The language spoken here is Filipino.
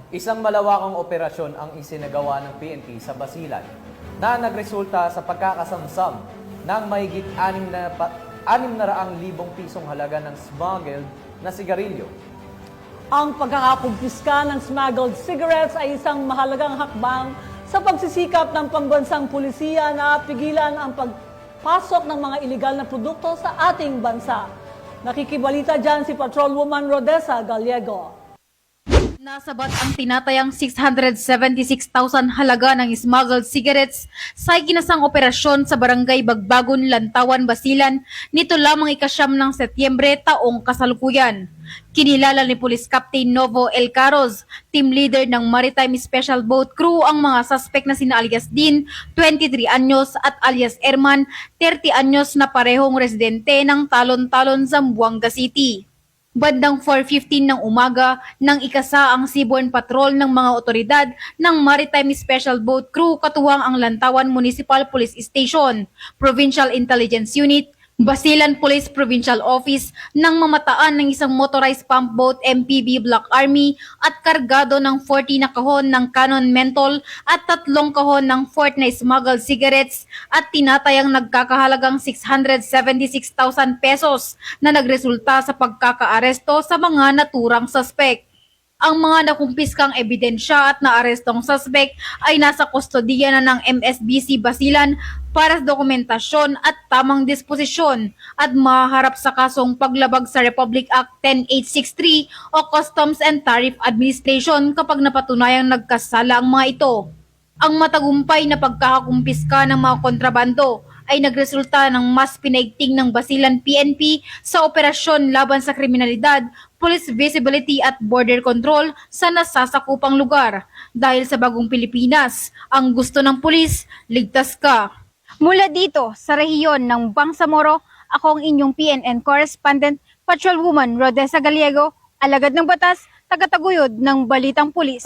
Isang malawakang operasyon ang isinagawa ng PNP sa Basilan na nagresulta sa pagkakasamsam ng mahigit 600,000 pisong halaga ng smuggled na sigarilyo. Ang pagkakakumpiska ng smuggled cigarettes ay isang mahalagang hakbang sa pagsisikap ng pambansang pulisiya na pigilan ang pagpasok ng mga iligal na produkto sa ating bansa. Nakikibalita dyan si Patrolwoman Rodessa Gallego. Nasabat ang tinatayang 676,000 halaga ng smuggled cigarettes sa ikinasang operasyon sa Barangay Bagbagon, Lantawan, Basilan nito lamang ika-9 ng Setyembre taong kasalukuyan. Kinilala ni Police Captain Novo El Caros, team leader ng Maritime Special Boat Crew, ang mga suspect na sina alias Din, 23 anyos at alias Erman, 30 anyos na parehong residente ng Talon-Talon, Zamboanga City. Bandang 4:15 ng umaga nang ikasa ang seaborne patrol ng mga otoridad ng Maritime Special Boat Crew katuwang ang Lantawan Municipal Police Station, Provincial Intelligence Unit, Basilan Police Provincial Office nang mamataan ng isang motorized pump boat MPB Black Army at kargado ng 40 na kahon ng Canon Menthol at 3 kahon ng Fort na smuggled cigarettes at tinatayang nagkakahalagang 676,000 pesos na nagresulta sa pagkakaaresto sa mga naturang suspect. Ang mga nakumpiskang ebidensya at naarestong suspect ay nasa kustodiya na ng MSBC Basilan para sa dokumentasyon at tamang disposisyon at maharap sa kasong paglabag sa Republic Act 10863 o Customs and Tariff Administration kapag napatunayang nagkasala ang mga ito. Ang matagumpay na pagkakakumpiska ng mga kontrabando ay nagresulta ng mas pinaigting ng Basilan PNP sa operasyon laban sa kriminalidad, police visibility at border control sa nasasakupang lugar. Dahil sa bagong Pilipinas, ang gusto ng pulis, ligtas ka. Mula dito sa rehiyon ng Bangsamoro, ako ang inyong PNN correspondent, Patrolwoman Rodessa Gallego, alagad ng batas, tagataguyod ng Balitang Pulis.